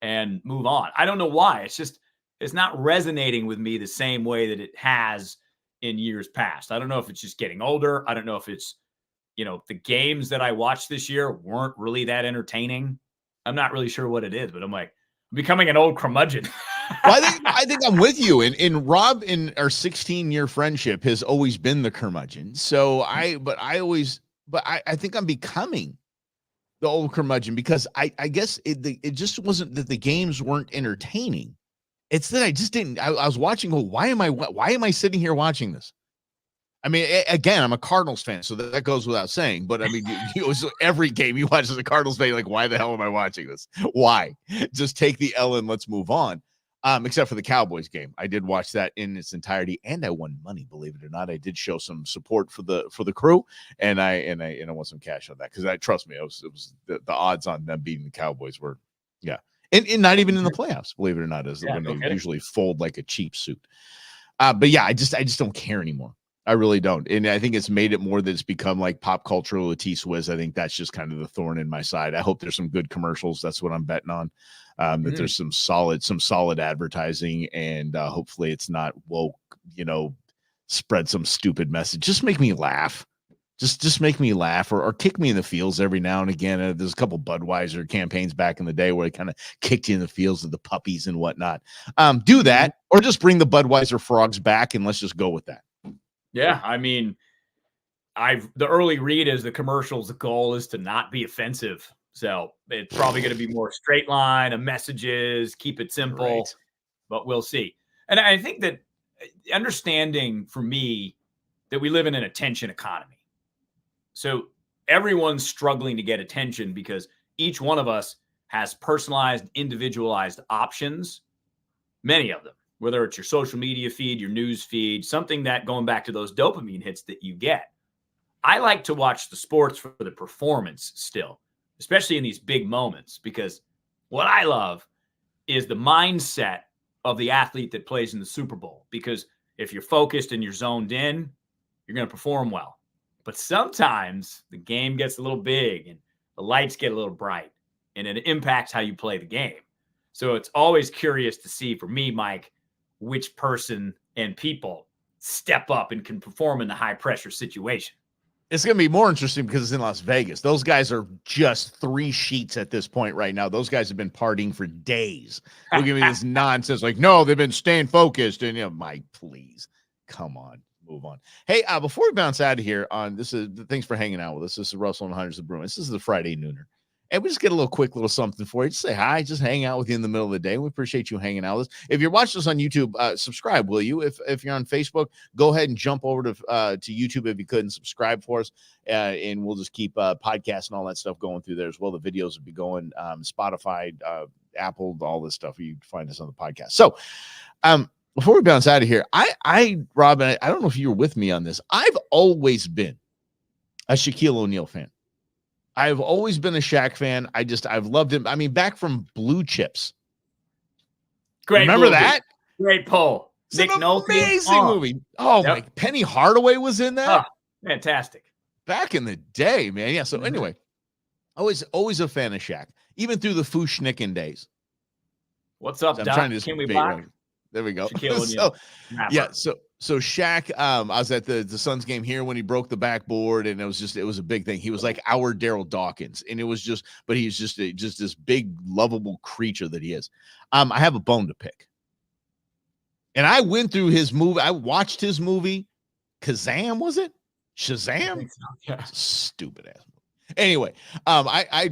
and move on. I don't know why. It's just. It's not resonating with me the same way that it has in years past. I don't know if it's just getting older. I don't know if it's, the games that I watched this year weren't really that entertaining. I'm not really sure what it is, but I'm like, I'm becoming an old curmudgeon. Well, I think I'm with you. And Rob, in our 16-year friendship, has always been the curmudgeon. So I think I'm becoming the old curmudgeon because I guess it just wasn't that the games weren't entertaining. It's that I just didn't. I was watching. Why am I sitting here watching this? I mean, again, I'm a Cardinals fan, so that goes without saying. But I mean, every game you watch as a Cardinals fan, like, why the hell am I watching this? Why? Just take the L and let's move on. except for the Cowboys game. I did watch that in its entirety, and I won money. Believe it or not, I did show some support for the crew, and I won some cash on that because trust me, it was the odds on them beating the Cowboys were, yeah, and not even in the playoffs. Believe it or not, is when they usually fold like a cheap suit. But yeah, I just don't care anymore. I really don't. And I think it's made it more that it's become like pop cultural T-Swiz. I think that's just kind of the thorn in my side. I hope there's some good commercials. That's what I'm betting on. That there's some solid advertising, and hopefully it's not woke, spread some stupid message. Just make me laugh. Just make me laugh or kick me in the feels every now and again. There's a couple Budweiser campaigns back in the day where it kind of kicked you in the feels of the puppies and whatnot. Do that, or just bring the Budweiser frogs back and let's just go with that. Yeah, I mean, the early read is the commercials. The goal is to not be offensive, so it's probably going to be more straight line of messages. Keep it simple, but we'll see. And I think that understanding for me that we live in an attention economy, so everyone's struggling to get attention because each one of us has personalized, individualized options. Many of them. Whether it's your social media feed, your news feed, something that going back to those dopamine hits that you get. I like to watch the sports for the performance still, especially in these big moments, because what I love is the mindset of the athlete that plays in the Super Bowl. Because if you're focused and you're zoned in, you're going to perform well. But sometimes the game gets a little big and the lights get a little bright, and it impacts how you play the game. So it's always curious to see, for me, Mike, which person and people step up and can perform in the high pressure situation. It's going to be more interesting because it's in Las Vegas. Those guys are just 3 sheets at this point right now. Those guys have been partying for days. They'll give me this nonsense like, no, they've been staying focused. And, Mike, please, come on, move on. Hey, before we bounce out of here thanks for hanging out with us. This is Russell and Hunters of Bruins. This is the Friday Nooner. And we just get a quick little something for you. Just say hi, just hang out with you in the middle of the day. We appreciate you hanging out with us. If you're watching us on YouTube, subscribe, will you? If you're on Facebook, go ahead and jump over to YouTube if you could and subscribe for us. And we'll just keep podcasts and all that stuff going through there as well. The videos will be going, Spotify, Apple, all this stuff. You find us on the podcast. So before we bounce out of here, Rob, I don't know if you were with me on this. I've always been a Shaquille O'Neal fan. I've always been a Shaq fan. I've loved him. I mean, back from Blue Chips. Great. Remember movie. that? Great poll. Nick Nolte. Amazing movie. Oh, my. Penny Hardaway was in that. Oh, fantastic. Back in the day, man. Yeah. So anyway, always a fan of Shaq, even through the Fushnicken days. What's up, Doc? Can we block? There we go. So Shaq, I was at the Suns game here when he broke the backboard, and it was a big thing. He was like our Daryl Dawkins, and it was but he's just this big, lovable creature that he is. I have a bone to pick, and I went through his movie. I watched his movie, Kazam, was it? Shazam? So. Yeah. Stupid ass movie. Anyway, I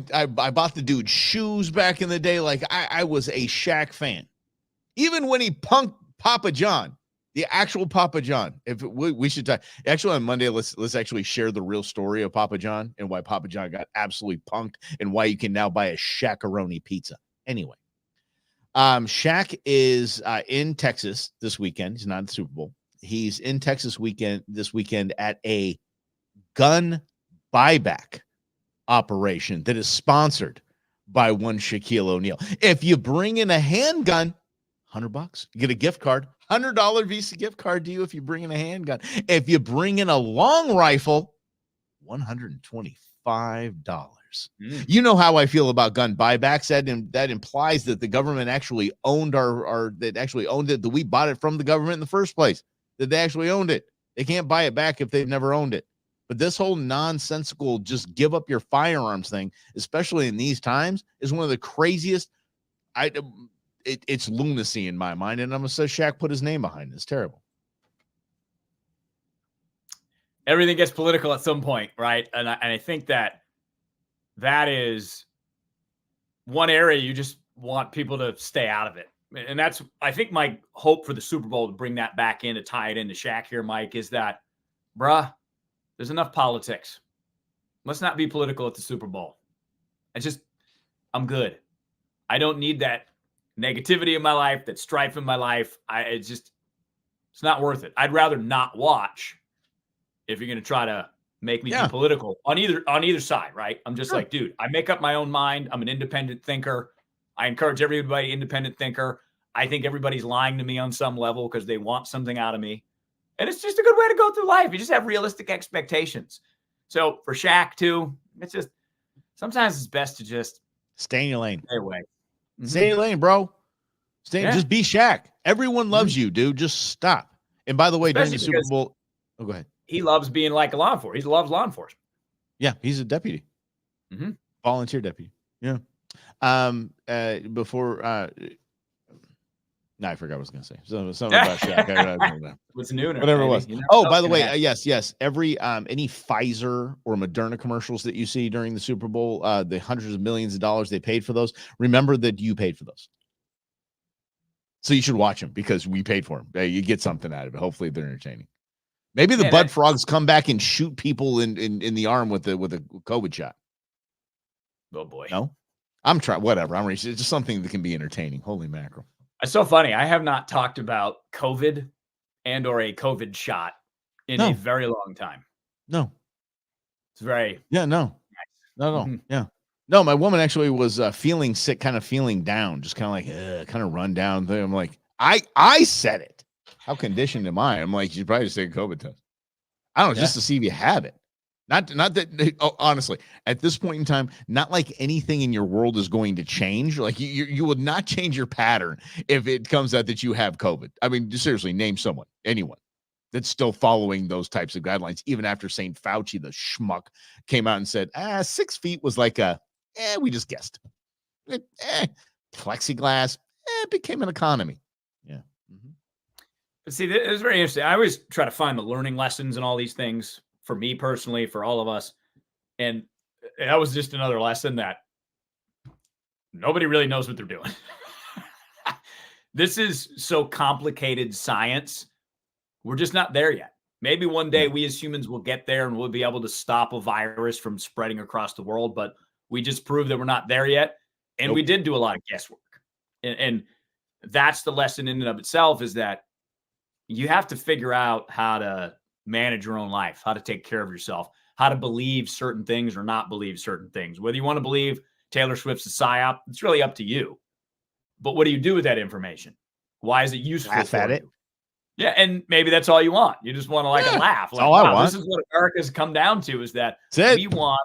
bought the dude shoes back in the day. Like I was a Shaq fan. Even when he punked Papa John, the actual Papa John. If we should talk actually on Monday, let's actually share the real story of Papa John and why Papa John got absolutely punked and why you can now buy a Shaq-a-roni pizza. Anyway, Shaq is in Texas this weekend. He's not in the Super Bowl. He's in Texas this weekend at a gun buyback operation that is sponsored by one Shaquille O'Neal. If you bring in a handgun, $100, you get a gift card, $100 Visa gift card to you if you bring in a handgun. If you bring in a long rifle, $125. You know how I feel about gun buybacks. That implies that the government actually owned that we bought it from the government in the first place, that they actually owned it. They can't buy it back if they've never owned it. But this whole nonsensical just give up your firearms thing, especially in these times, is one of the craziest. It's lunacy in my mind, and I'm going to say Shaq put his name behind it. It's terrible. Everything gets political at some point, right? And I think that is one area you just want people to stay out of it. And that's, I think, my hope for the Super Bowl to bring that back in, to tie it into Shaq here, Mike, is that, bruh, there's enough politics. Let's not be political at the Super Bowl. I'm good. I don't need that negativity in my life, that strife in my life. It's not worth it. I'd rather not watch if you're going to try to make me be political on either side, right? I'm just like, dude, I make up my own mind. I'm an independent thinker. I encourage everybody independent thinker. I think everybody's lying to me on some level because they want something out of me. And it's just a good way to go through life. You just have realistic expectations. So for Shaq too, it's just sometimes it's best to just stay in your lane. Stay away. Mm-hmm. Stay in your lane, bro. Just be Shaq. Everyone loves you, dude. Just stop. And by the way, during the Super Bowl, go ahead. He loves being like a law enforcement. He loves law enforcement. Yeah, he's a deputy. Mm-hmm. Volunteer deputy. Yeah. Before no, I forgot what I was going to say. Something about Shaq. What's new? Whatever it was. Oh, by the way, yes. Every any Pfizer or Moderna commercials that you see during the Super Bowl, the hundreds of millions of dollars they paid for those, remember that you paid for those. So you should watch them because we paid for them. You get something out of it. Hopefully they're entertaining. Maybe the Bud Frogs come back and shoot people in the arm with a COVID shot. Oh boy. No, I'm trying. Whatever. It's just something that can be entertaining. Holy mackerel. It's so funny. I have not talked about COVID and or a COVID shot in a very long time. No. It's very no. Mm-hmm. Yeah. No, my woman actually was feeling sick, kind of feeling down, just kind of like kind of run down. I'm like, I said it. How conditioned am I? I'm like, you should probably just take a COVID test. I don't know, just to see if you have it. Not that. Honestly, at this point in time, not like anything in your world is going to change. Like you would not change your pattern if it comes out that you have COVID. I mean, seriously, name anyone that's still following those types of guidelines, even after St. Fauci, the schmuck, came out and said, 6 feet was like we just guessed. Plexiglass, became an economy. Yeah. Mm-hmm. But see, it was very interesting. I always try to find the learning lessons in all these things for me personally, for all of us. And that was just another lesson that nobody really knows what they're doing. This is so complicated science. We're just not there yet. Maybe one day we as humans will get there and we'll be able to stop a virus from spreading across the world, but we just proved that we're not there yet. And we did do a lot of guesswork. And that's the lesson in and of itself, is that you have to figure out how to manage your own life, how to take care of yourself, how to believe certain things or not believe certain things. Whether you want to believe Taylor Swift's a psyop, it's really up to you. But what do you do with that information? Why is it useful laugh at it? Yeah, and maybe that's all you want. You just want to a laugh. Like, all I want. This is what America's come down to, is that we want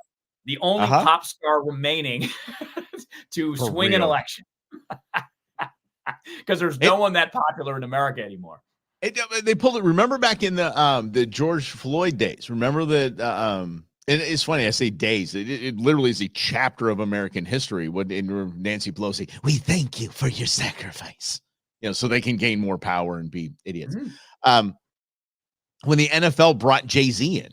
the only pop star remaining to swing an election. Because there's no one that popular in America anymore. They pulled it. Remember back in the George Floyd days? Remember that? And it's funny, I say days. It literally is a chapter of American history. When in Nancy Pelosi, we thank you for your sacrifice. So they can gain more power and be idiots. Mm-hmm. When the NFL brought Jay-Z in,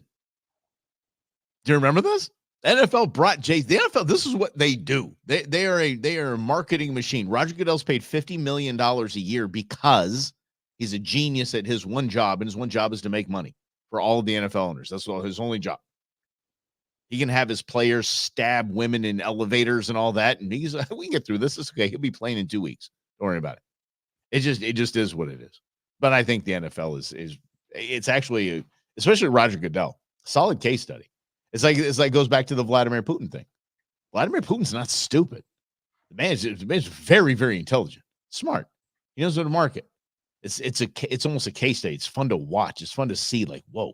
do you remember this? NFL brought Jay-Z. The NFL, this is what they do. They are a marketing machine. Roger Goodell's paid $50 million a year because he's a genius at his one job, and his one job is to make money for all of the NFL owners. That's his only job. He can have his players stab women in elevators and all that, and we can get through this. It's okay. He'll be playing in 2 weeks. Don't worry about it. It just is what it is. But I think the NFL is it's actually, especially Roger Goodell, solid case study. It's like goes back to the Vladimir Putin thing. Vladimir Putin's not stupid. The man's very, very intelligent, smart. He knows how to market. It's almost a case study. It's fun to watch. It's fun to see. Like, whoa.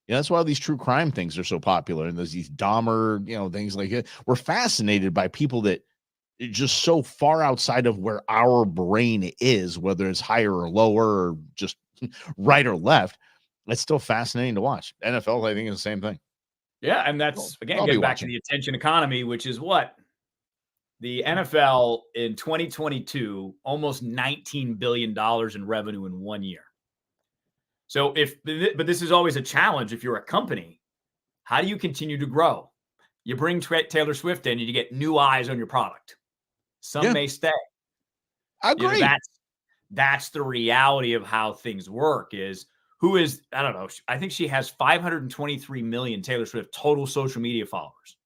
That's why these true crime things are so popular, and there's these Dahmer, things like it. We're fascinated by people that just so far outside of where our brain is, whether it's higher or lower or just right or left. It's still fascinating to watch. NFL, I think, is the same thing. Yeah, and that's, again, getting back to the attention economy, which is what? The NFL in 2022, almost $19 billion in revenue in 1 year. So but this is always a challenge if you're a company. How do you continue to grow? You bring Taylor Swift in and you get new eyes on your product. Some may stay. I agree. That's the reality of how things work. I don't know. I think she has 523 million Taylor Swift total social media followers.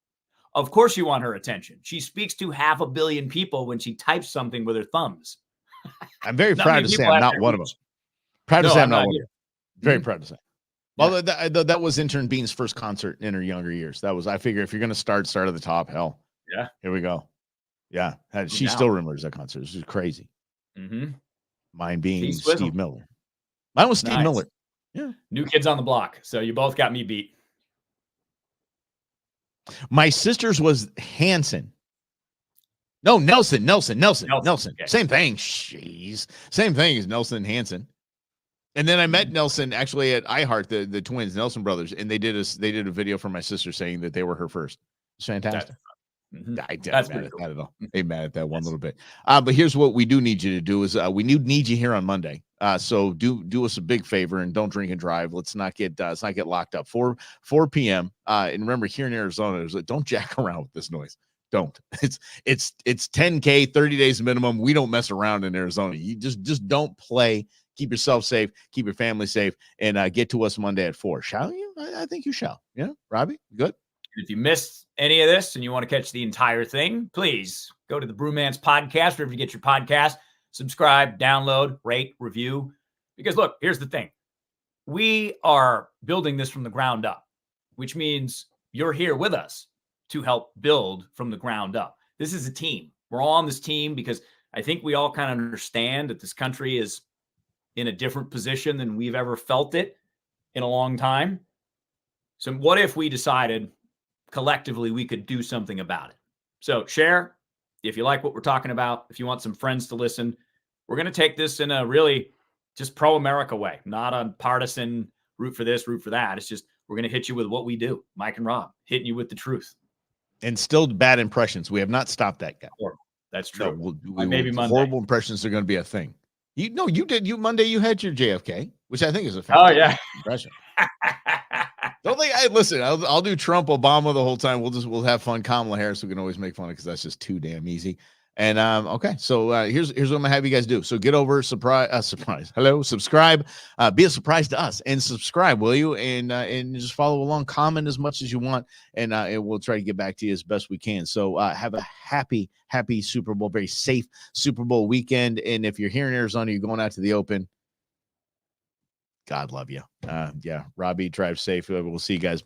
Of course you want her attention. She speaks to 500 million people when she types something with her thumbs. I'm very Not proud many to say people I'm have not that one of them. reach. Proud to No, say I'm I'm not not one of either. them. Very Mhm. proud to say. Yeah. Well, that was intern Bean's first concert in her younger years. That was, I figure if you're going to start at the top, hell, Yeah. here we go. Yeah. No She doubt. still remembers that concert. This is crazy. Mhm. Mine being T-Swizzle. Steve Miller. Mine was Steve Nice. Miller. Yeah. New Kids on the Block. So you both got me beat. My sister's was Hanson. No, Nelson. Okay. Same thing. Jeez. Same thing as Nelson and Hanson. And then I met Nelson actually at iHeart, the twins, Nelson brothers, and they did a video for my sister saying that they were her first. It's fantastic. That's mad pretty at cool. that at all. Ain't mad at that one little bit. But here's what we do need you to do is we need you here on Monday. So do us a big favor and don't drink and drive. Let's not get locked up. 4 p.m. And remember, here in Arizona, don't jack around with this noise. Don't. It's 10K, 30 days minimum. We don't mess around in Arizona. You just don't play. Keep yourself safe. Keep your family safe, and get to us Monday at 4. Shall you? I think you shall. Yeah, Robbie, good. If you missed any of this and you want to catch the entire thing, please go to the Brewman's Podcast, wherever you get your podcast. Subscribe, download, rate, review. Because look, here's the thing. We are building this from the ground up, which means you're here with us to help build from the ground up. This is a team. We're all on this team because I think we all kind of understand that this country is in a different position than we've ever felt it in a long time. So what if we decided collectively we could do something about it? So share if you like what we're talking about. If you want some friends to listen, we're going to take this in a really just pro-America way, not a partisan root for this, root for that. It's just we're going to hit you with what we do. Mike and Rob hitting you with the truth. And still bad impressions. We have not stopped that yet. That's true. No, maybe Monday. Horrible impressions are going to be a thing. You Monday you had your JFK, which I think is a fantastic impression. Don't think listen. I'll do Trump, Obama the whole time. We'll have fun. Kamala Harris we can always make fun of because that's just too damn easy. And okay, so here's what I'm gonna have you guys do. So get over surprise. Hello, subscribe. Be a surprise to us and subscribe, will you? And just follow along, comment as much as you want, and we'll try to get back to you as best we can. So have a happy Super Bowl, very safe Super Bowl weekend. And if you're here in Arizona, you're going out to the open. God love you. Yeah, Robbie, drive safe. We'll see you guys.